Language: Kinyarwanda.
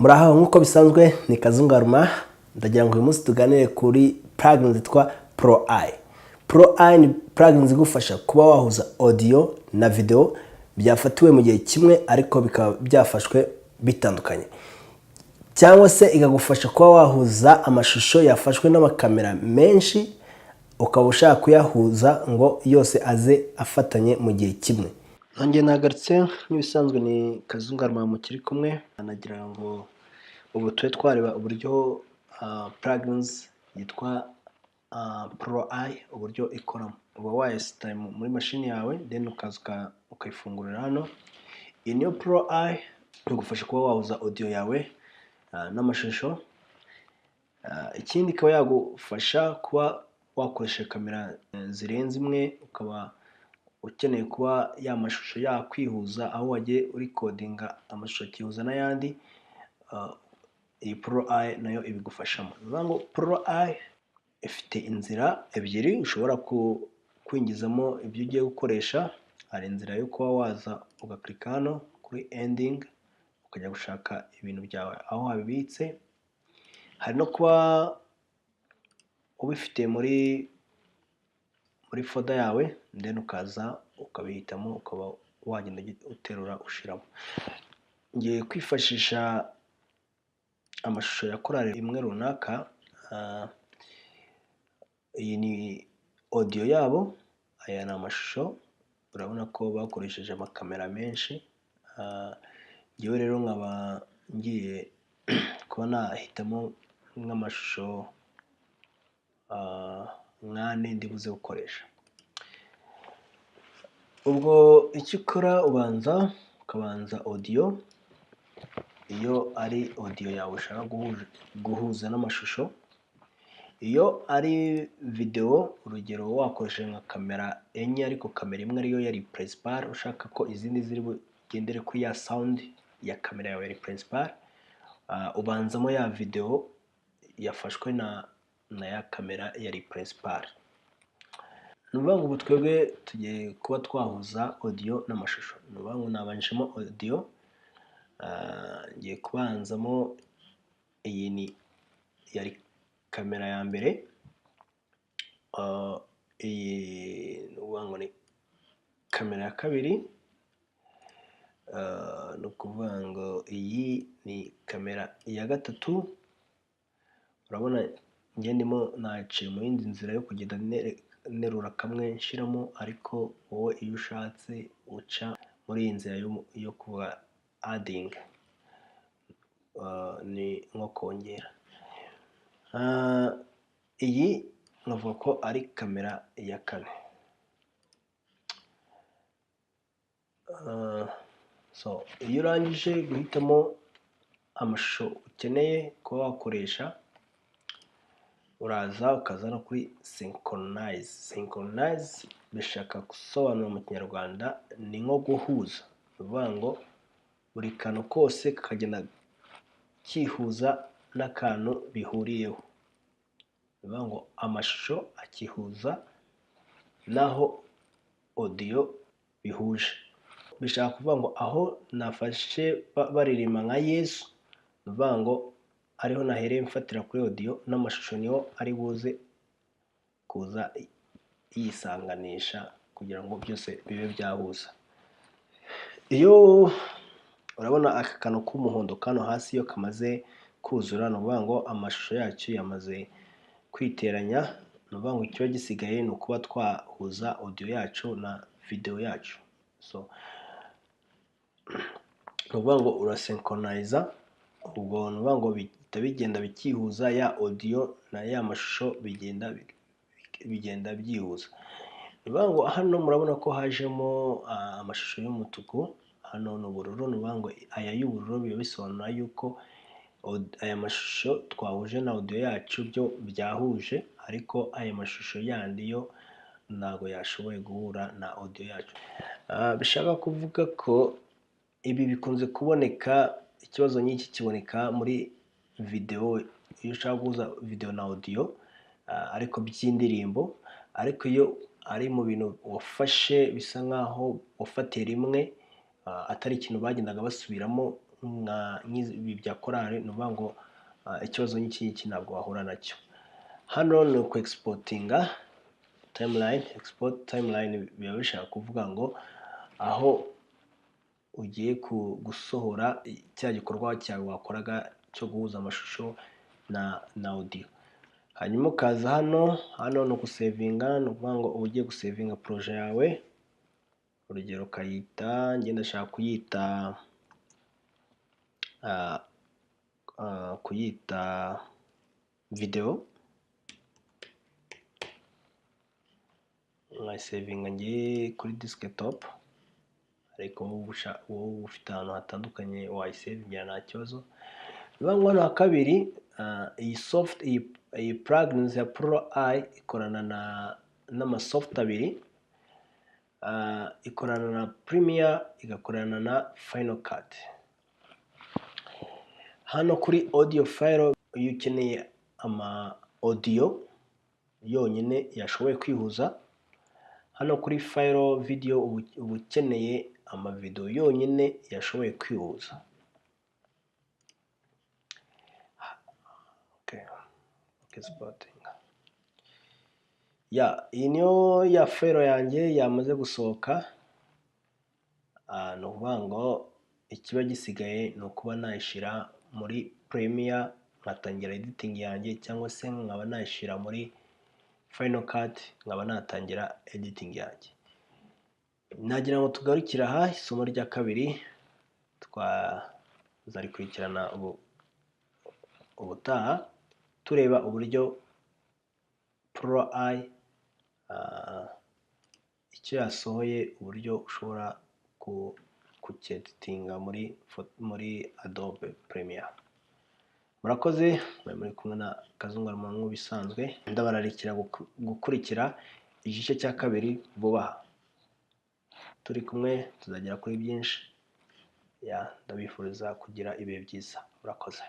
Muraho nkuko bisanzwe ni Kazungaruma, ndagira ngo uyu munsi tuganire kuri plugin zitwa Plural Eye. Plural Eye ni plugin zigufasha kuba wahuza audio na video byafatiwe mu gihe kimwe ariko bikaba byafashwe bitandukanye. Cyangwa se ikagufasha kuba wahuza amashusho yafashwe n'amakamera menshi ukaba ushaka kuyahuza ngo yose aze afatanye mu gihe kimwe. Nongeye nagarutse nk'ibisanzwe ni Kazungaruma mu kiri kumwe, anagira ngo ubu twe twareba uburyo plugins yitwa Plural Eye uburyo ikoramo. Uba wayesitaye muri mashini yawe then ukaza ukayifungurira hano. Iyi niyo Plural Eye igufasha kuba wahuza audio yawe n'amashusho. Ikindi ikaba yagufasha kuba wakoresha kamera zirenze imwe, ukaba ukeneye kuba ya mashusho yakwihuza aho wagiye recordinga amashusho akihuza n'ayandi. Iyi Plural Eye nayo ibigufashamo. Ngo Plural Eye ifite inzira ebyiri ushobora kwingizamo ibyo ugiye gukoresha. Hari inzira yo kuba waza ugaklika hano kuri ending ukajya gushaka ibintu byawe aho wabibitse. Hari no kuba ubifite muri folder yawe then ukaza ukabihitamo ukaba wagenda uterura ushiramo. Ngiye kwifashisha amashusho ya korali imwe runaka. Iyi ni audio yabo, aya ni amashusho. Urabona ko bakoresheje amakamera menshi. Ngewe rero nkaba ngiye kuba nahitamo nk'amashusho nk'ane ndibuze gukoresha. Ubwo icyo ukora ukabanza audio. Iyo ari audio yawe ushaka guhuza n'amashusho. Iyo ari video, urugero wakoresheje nka kamera enye ariko kamera imwe ariyo yari principal, ushaka ko izindi ziri bugendere kuri ya sound ya kamera yawe yari principal, ubanzamo ya video yafashwe na ya kamera yari principal. Nuvuga ngo twebwe tugiye kuba twahuza audio n'amashusho. Nuvuga ngo nabanjemo audio, ngiye kubanzamo iyi ni yari kamera ya mbere. Iyi nuvuga ngo ni kamera ya kabiri. No kuvuga ngo iyi ni kamera ya gatatu. Urabona nge ndimo naciye mu yindi nzira yo kugenda nerura kamwe nshiramo, ariko wowe iyo ushatse uca muri iyi nzira yo kuba adding, ni nko kongera. Iyi navuga ko ari kamera ya kane. So iyo urangije guhitamo amashusho ukeneye kuba wakoresha, uraza ukazana kuri synchronize. Synchronize bishaka gusobanura mu Kinyarwanda ni nko guhuza. Bivuga ngo buri kantu kose kakagenda kihuza n'akantu bihuriyeho. Bivuga ngo amashusho akihuza naho audio bihuje. Bishaka kuvuga ngo aho nafashe baririmba nka Yesu, bivuga ngo ariho nahereye mfatira kuri audio, n'amashusho niho ari buze kuza yisanganisha kugira ngo byose bibe byahuza. Iyo urabona aka kantu k'umuhondo kano hasi iyo kamaze kuzura, nuvuga ngo amashusho yacu yamaze kwiteranya. Nuvuga ngo icyo gisigaye ni ukuba twahuza audio yacu na video yacu. So nuvuga ngo urasynchronize. Ubwo nuvuga ngo bigenda bikihuza ya audio na ya mashusho bigenda byihuza. Nuvuga ngo hano murabona ko hajemo amashusho y'umutuku, hano n'ubururu. Nuvuga ngo aya y'ubururu biba bisobanura yuko aya mashusho twahuje na audio yacu byo byahuje, ariko aya mashusho yandi yo ntago yashoboye guhura na audio yacu. Bishaka kuvuga ko ibi bikunze kuboneka, ikibazo nyinshi kiboneka muri video. Iyo ushaka guhuza video na audio ariko by'indirimbo, ariko iyo ari mu bintu wafashe bisa nkaho wafatiye rimwe, atari ikintu bagendaga basubiramo ibi bya korali ni ukuvuga ngo ikibazo nk'iki ntabwo wahura nacyo. Hano ni uku exportinga timeline. Export timeline biba bishaka kuvuga ngo aho ugiye gusohora cya gikorwa cyawe wakoraga cyo guhuza amashusho na audio. Hanyuma ukaza hano ni ugusevinga, ni ukuvuga ngo uba ugiye gusevinga projet yawe. Urugero ukayita, njye ndashaka kuyita video. Nkayisevinga ngiye kuri desktop, ariko wowe ufite ahantu hatandukanye wayisevingira nta kibazo. Biba ngombwa kabiri, iyi plugins ya Plural Eye ikorana n'amasoft abiri, ikorana na Premiere, igakorana na Final Cut. Hano kuri audio file, iyo ukeneye audio yonyine yashoboye kwihuza. Hano kuri file video uba ukeneye amavideo yonyine yashoboye kwihuza. Exporting. Iyi niyo ya file yanjye yamaze gusohoka. Ni ukuvuga ngo ikiba gisigaye ni ukuba nayishyira muri Premiere, nkatangira editing yanjye, cyangwa se nkaba nayishyira muri Final Cut, nkaba natangira editing yanjye. Nagira ngo tugarukire aha, isomo rya kabiri twazarikurikirana ubutaha, tureba uburyo Plural Eye icyo yasohoye, uburyo ushobora kucyeditinga muri Adobe Premiere. Murakoze, muri kumwe na Kazungaruma nk'ubisanzwe. Ndabararikira gukurikira igice cya kabiri vuba. Turi kumwe, tuzagera kuri byinshi. Ndabifuriza kugira ibihe byiza. Murakoze.